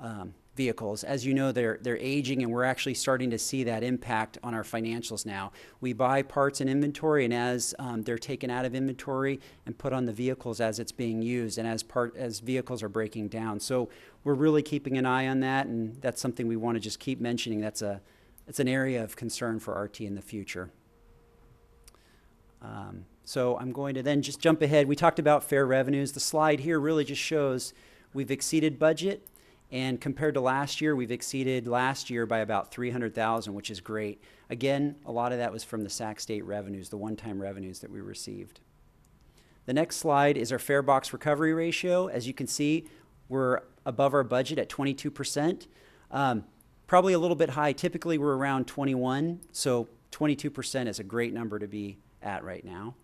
vehicles. As you know, they're aging, and we're actually starting to see that impact on our financials now. We buy parts in inventory, and as they're taken out of inventory and put on the vehicles as it's being used, and as vehicles are breaking down. So we're really keeping an eye on that, and that's something we want to just keep mentioning. It's an area of concern for RT in the future. So I'm going to then just jump ahead. We talked about fair revenues. The slide here really just shows we've exceeded budget. And compared to last year, we've exceeded last year by about $300,000, which is great. Again, a lot of that was from the Sac State revenues, the one-time revenues that we received. The next slide is our fare box recovery ratio. As you can see, we're above our budget at 22%. Probably a little bit high. Typically, we're around 21, so 22% is a great number to be at right now.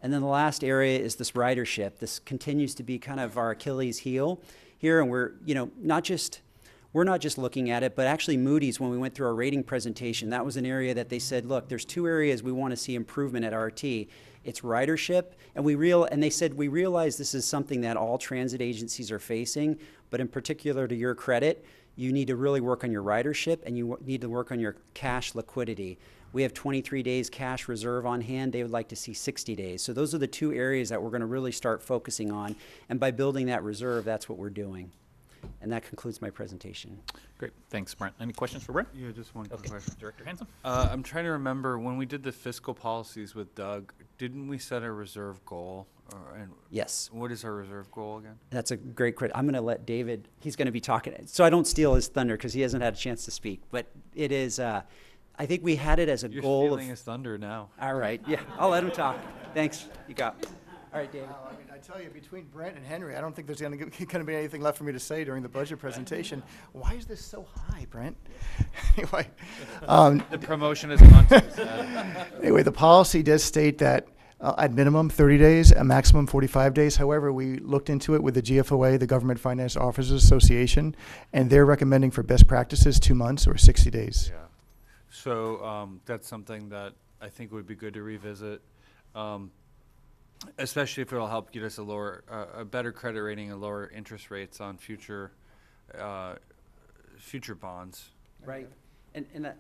And then the last area is this ridership. This continues to be kind of our Achilles heel here, and we're, not just we're not just looking at it, but actually Moody's, when we went through our rating presentation, that was an area that they said, look, there's 2 areas we want to see improvement at RT. It's ridership, and they said, we realize this is something that all transit agencies are facing, but in particular, to your credit, you need to really work on your ridership, and you need to work on your cash liquidity. We have 23 days cash reserve on hand. They would like to see 60 days. So those are the 2 areas that we're going to really start focusing on. And by building that reserve, that's what we're doing. And that concludes my presentation. Great. Thanks, Brent. Any questions for Brent? Yeah, just one quick Okay. question. Director Hanson? I'm trying to remember, when we did the fiscal policies with Doug, didn't we set a reserve goal? And Yes. what is our reserve goal again? That's a great question. I'm going to let David, he's going to be talking, so I don't steal his thunder because he hasn't had a chance to speak. But it is, I think we had it as a You're goal stealing of. his thunder now. All right, yeah, I'll let him talk. Thanks, you got. All right, David. I mean, I tell you, between Brent and Henry, I don't think there's going to be anything left for me to say during the budget presentation. Why is this so high, Brent? Anyway, The promotion has gone to his head. anyway, the policy does state that at minimum 30 days, a maximum 45 days. However, we looked into it with the GFOA, the Government Finance Officers Association, and they're recommending for best practices 2 months or 60 days. Yeah. So that's something that I think would be good to revisit, especially if it'll help get us a better credit rating and lower interest rates on future bonds. Right. And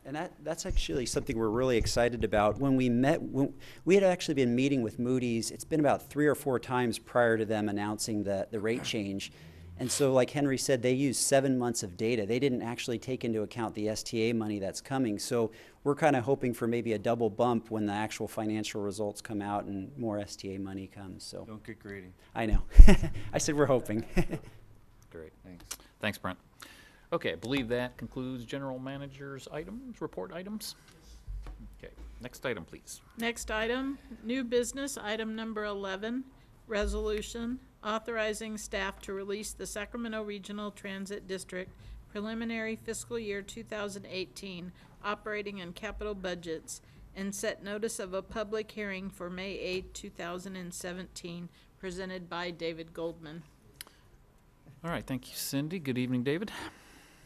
that's actually something we're really excited about. When we had actually been meeting with Moody's, it's been about 3 or 4 times prior to them announcing the rate change. And so like Henry said, they used 7 months of data. They didn't actually take into account the STA money that's coming. So we're kind of hoping for maybe a double bump when the actual financial results come out and more STA money comes. So Don't get greedy. I know. I said we're hoping. Great, thanks. Thanks, Brent. Okay, I believe that concludes General Manager's items, report items. Okay, next item, please. Next item, new business, item number 11, resolution authorizing staff to release the Sacramento Regional Transit District preliminary fiscal year 2018 operating and capital budgets and set notice of a public hearing for May 8, 2017, presented by David Goldman. All right, thank you, Cindy. Good evening, David.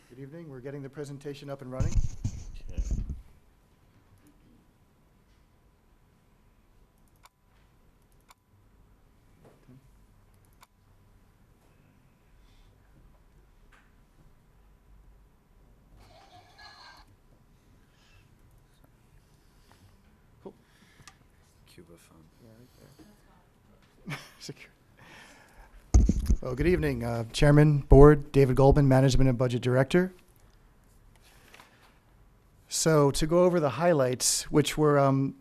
Good evening. We're getting the presentation up and running. Cuba fund. Secure. Well, good evening, Chairman, Board, David Goldman, Management and Budget Director. So to go over the highlights, which were,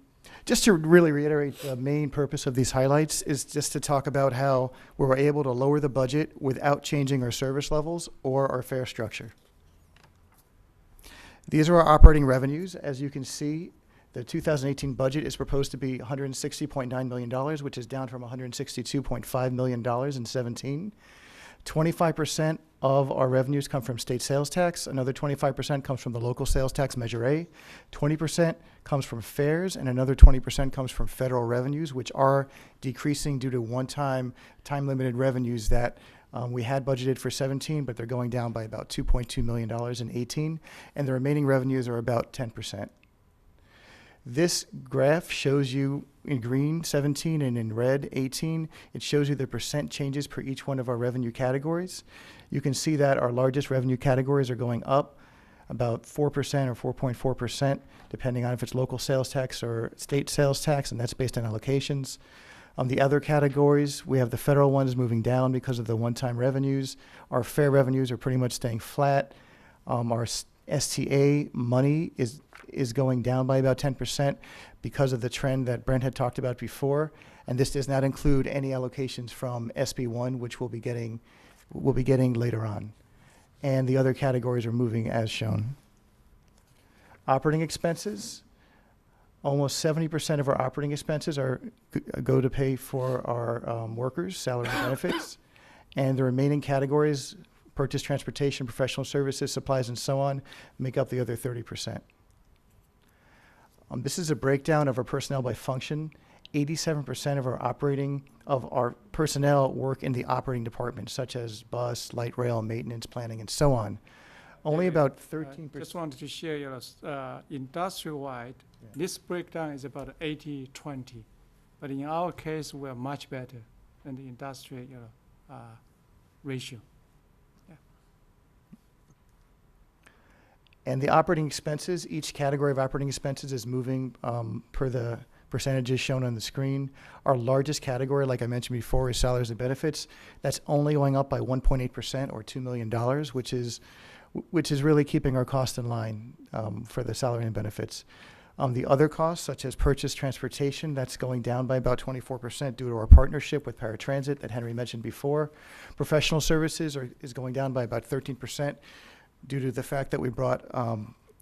just to really reiterate, the main purpose of these highlights is just to talk about how we were able to lower the budget without changing our service levels or our fare structure. These are our operating revenues. As you can see, the 2018 budget is proposed to be $160.9 million, which is down from $162.5 million in 17. 25% of our revenues come from state sales tax. Another 25% comes from the local sales tax, Measure A. 20% comes from fares, and another 20% comes from federal revenues, which are decreasing due to one-time, time-limited revenues that we had budgeted for 17, but they're going down by about $2.2 million in 18, and the remaining revenues are about 10%. This graph shows you in green 17 and in red 18. It shows you the percent changes per each one of our revenue categories. You can see that our largest revenue categories are going up about 4% or 4.4%, depending on if it's local sales tax or state sales tax, and that's based on allocations. The other categories, we have the federal ones moving down because of the one-time revenues. Our fare revenues are pretty much staying flat. Our STA money is going down by about 10% because of the trend that Brent had talked about before, and this does not include any allocations from SB1, which we'll be getting later on. And the other categories are moving as shown. Operating expenses, almost 70% of our operating expenses go to pay for our workers' salary and benefits, and the remaining categories, purchase transportation, professional services, supplies, and so on, make up the other 30%. This is a breakdown of our personnel by function. 87% of our personnel work in the operating departments, such as bus, light rail, maintenance, planning, and so on. Only about 13%. Just wanted to share, industry-wide, this breakdown is about 80-20. But in our case, we're much better than the industry, ratio. And the operating expenses, each category of operating expenses is moving per the percentages shown on the screen. Our largest category, like I mentioned before, is salaries and benefits. That's only going up by 1.8% or $2 million, which is really keeping our cost in line for the salary and benefits. The other costs, such as purchase transportation, that's going down by about 24% due to our partnership with Paratransit that Henry mentioned before. Professional services is going down by about 13% due to the fact that we brought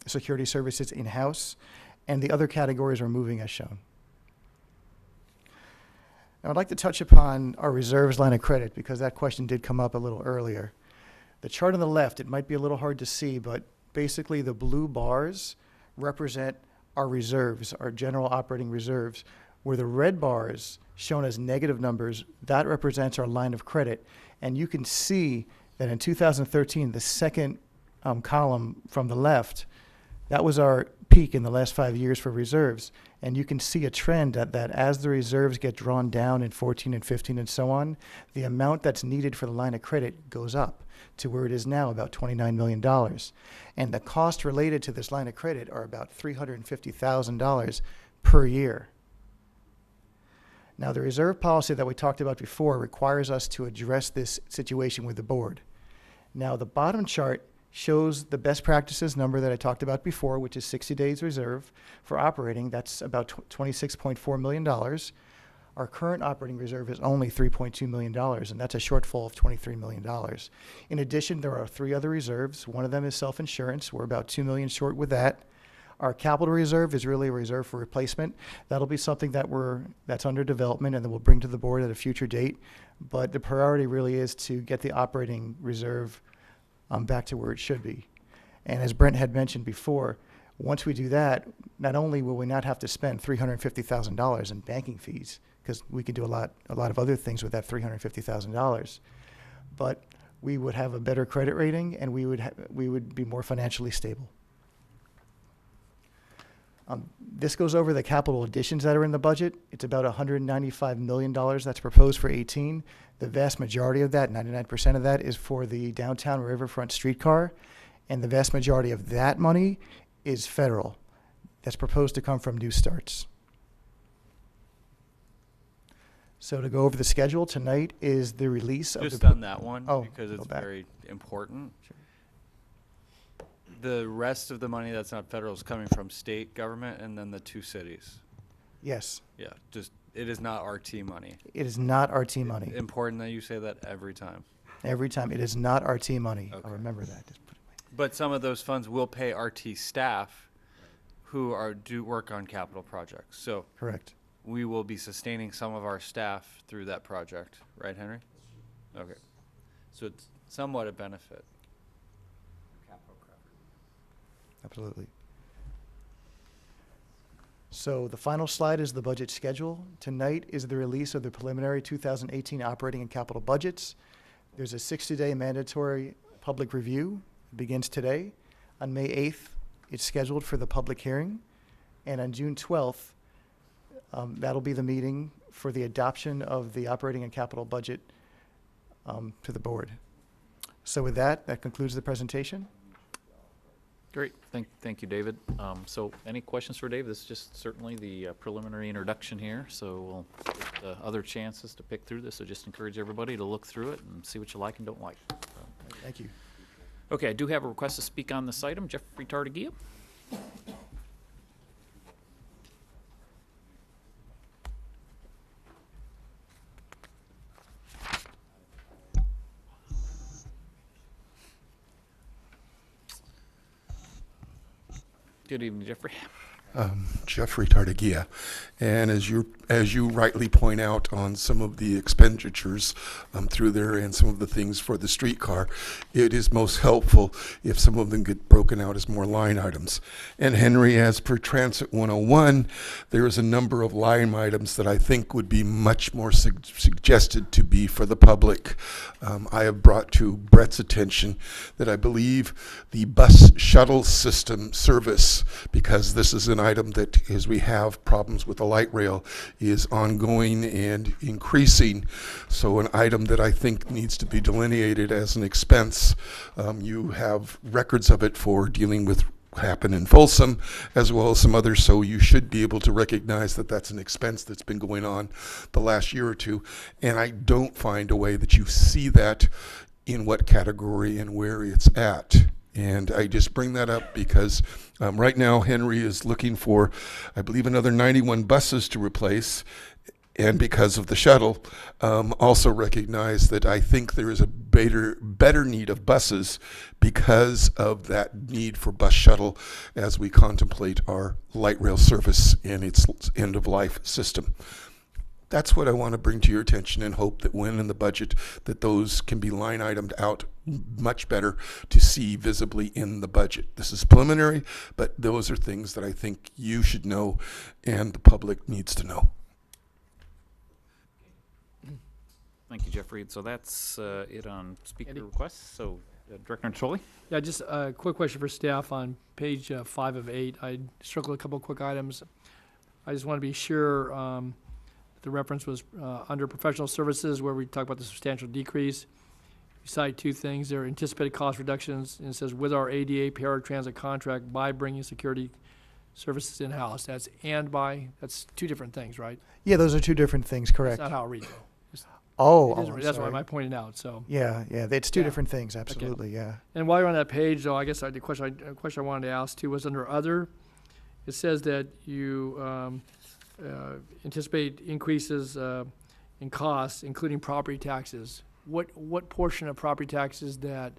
security services in-house, and the other categories are moving as shown. Now, I'd like to touch upon our reserves line of credit because that question did come up a little earlier. The chart on the left, it might be a little hard to see, but basically the blue bars represent our reserves, our general operating reserves, where the red bars shown as negative numbers, that represents our line of credit. And you can see that in 2013, the second column from the left, that was our peak in the last 5 years for reserves. And you can see a trend that as the reserves get drawn down in 14 and 15 and so on, the amount that's needed for the line of credit goes up to where it is now, about $29 million. And the cost related to this line of credit are about $350,000 per year. Now, the reserve policy that we talked about before requires us to address this situation with the board. Now, the bottom chart shows the best practices number that I talked about before, which is 60 days reserve for operating. That's about $26.4 million. Our current operating reserve is only $3.2 million, and that's a shortfall of $23 million. In addition, there are 3 other reserves. One of them is self-insurance. We're about $2 million short with that. Our capital reserve is really a reserve for replacement. That'll be something that's under development and that we'll bring to the board at a future date. But the priority really is to get the operating reserve back to where it should be. And as Brent had mentioned before, once we do that, not only will we not have to spend $350,000 in banking fees, because we can do a lot of other things with that $350,000, but we would have a better credit rating and we would be more financially stable. This goes over the capital additions that are in the budget. It's about $195 million that's proposed for 18. The vast majority of that, 99% of that, is for the downtown riverfront streetcar, and the vast majority of that money is federal. That's proposed to come from New Starts. So to go over the schedule, tonight is the release of Just on that one, because it's back. very important. Sure. The rest of the money that's not federal is coming from state government and then the 2 cities. Yes. Yeah, it is not RT money. It is not RT money. Important that you say that every time. Every time. It is not RT money. Okay. I'll remember that. But some of those funds will pay RT staff who do work on capital projects. So correct. We will be sustaining some of our staff through that project, right, Henry? Okay. So it's somewhat a benefit. Absolutely. So the final slide is the budget schedule. Tonight is the release of the preliminary 2018 operating and capital budgets. There's a 60-day mandatory public review. It begins today. On May 8th, it's scheduled for the public hearing. And on June 12th, that'll be the meeting for the adoption of the operating and capital budget to the board. So with that concludes the presentation. Great. Thank you, David. So any questions for David? This is just certainly the preliminary introduction here, so we'll get other chances to pick through this. So just encourage everybody to look through it and see what you like and don't like. Thank you. Okay, I do have a request to speak on this item. Jeffrey Tardigia. Good evening, Jeffrey. Jeffrey Tartagia. And as you rightly point out on some of the expenditures through there and some of the things for the streetcar, it is most helpful if some of them get broken out as more line items. And Henry, as per Transit 101, there is a number of line items that I think would be much more suggested to be for the public. I have brought to Brett's attention that I believe the bus shuttle system service, because this is an item that, as we have problems with the light rail, is ongoing and increasing. So an item that I think needs to be delineated as an expense. You have records of it for dealing with happen in Folsom, as well as some others, so you should be able to recognize that that's an expense that's been going on the last year or two. And I don't find a way that you see that in what category and where it's at. And I just bring that up because right now Henry is looking for, I believe, another 91 buses to replace. And because of the shuttle, also recognize that I think there is a better need of buses because of that need for bus shuttle as we contemplate our light rail service and its end-of-life system. That's what I want to bring to your attention, and hope that when in the budget that those can be line itemed out much better to see visibly in the budget. This is preliminary, but those are things that I think you should know and the public needs to know. Thank you, Jeffrey. So that's it on speaker requests. So Director Natoli? Yeah, just a quick question for staff on page 5 of 8. I circled a couple of quick items. I just want to be sure the reference was under professional services, where we talk about the substantial decrease. We cite two things there: anticipated cost reductions, and it says with our ADA paratransit contract by bringing security services in-house. That's that's two different things, right? Yeah, those are two different things, correct. That's not how it reads, though. That's sorry. why I pointed out. So yeah, it's two different things, absolutely. Okay. Yeah. And while you're on that page, though, I guess the question I wanted to ask too was under other. It says that you anticipate increases in costs, including property taxes. What portion of property taxes that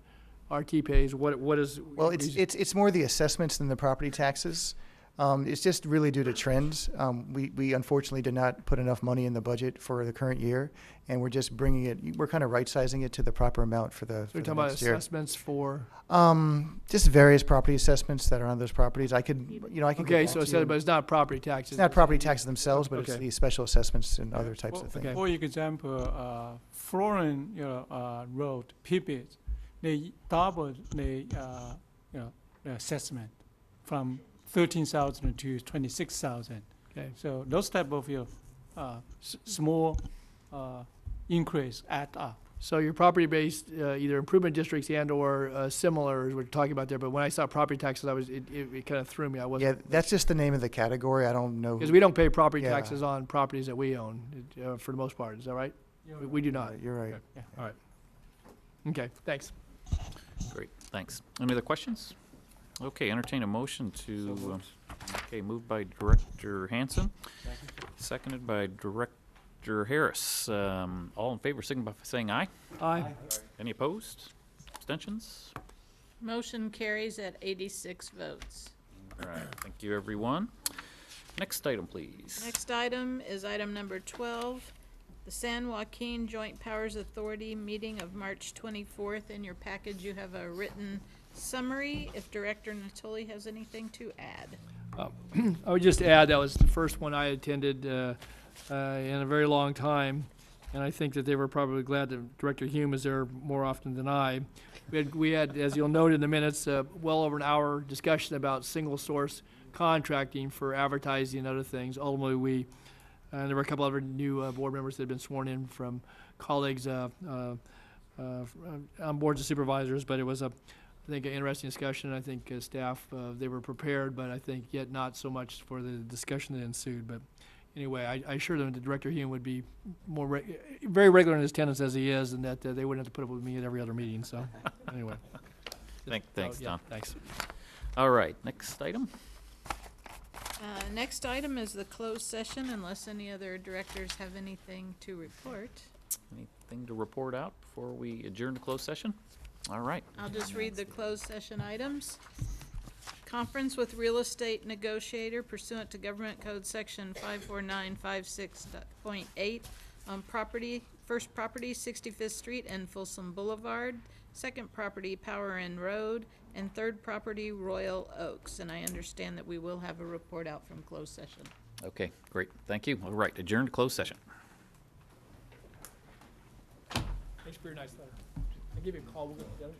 RT pays? What is? Well, it's more the assessments than the property taxes. It's just really due to trends. We unfortunately did not put enough money in the budget for the current year, and we're just bringing it. We're kind of right-sizing it to the proper amount for the. So you're talking about assessments for? Just various property assessments that are on those properties. I can. Okay, so but it's not property taxes. It's not property taxes themselves, but it's the special assessments and other types of things. For example, Florin, road Pipit, they doubled the assessment from 13,000 to 26,000. Okay. So those type of small increase add up. So your property-based either improvement districts and/or similar is what you're talking about there. But when I saw property taxes, it kind of threw me. I wasn't. Yeah, that's just the name of the category. I don't know. Because we don't pay property taxes on properties that we own for the most part. Is that right? We do not. You're right. Okay. Yeah. All right. Okay. Thanks. Great. Thanks. Any other questions? Okay, entertain a motion to, moved by Director Hansen, seconded by Director Harris. All in favor, signify by saying aye. Aye. Any opposed? Abstentions? Motion carries at 86 votes. All right, thank you, everyone. Next item, please. Next item is item number 12, the San Joaquin Joint Powers Authority meeting of March 24th. In your package, you have a written summary. If Director Natoli has anything to add. I would just add that was the first one I attended in a very long time, and I think that they were probably glad that Director Hume was there more often than I. We had, as you'll note in the minutes, well over an hour discussion about single source contracting for advertising and other things. Ultimately, there were a couple other new board members that had been sworn in from colleagues on boards of supervisors, but it was I think an interesting discussion. I think staff, they were prepared, but I think yet not so much for the discussion that ensued. But anyway, I assured them that Director Hume would be very regular in his attendance as he is, and that they wouldn't have to put up with me at every other meeting. So anyway. Thanks, Tom. Thanks. All right, next item. Next item is the closed session, unless any other directors have anything to report. Anything to report out before we adjourn to closed session? All right. I'll just read the closed session items. Conference with real estate negotiator pursuant to Government Code Section 54956.8 on first property 65th Street and Folsom Boulevard, second property Power Inn Road, and third property Royal Oaks. And I understand that we will have a report out from closed session. Okay, great. Thank you. All right, adjourned to closed session. Thanks for your nice letter. I'll give you a call. We'll go together.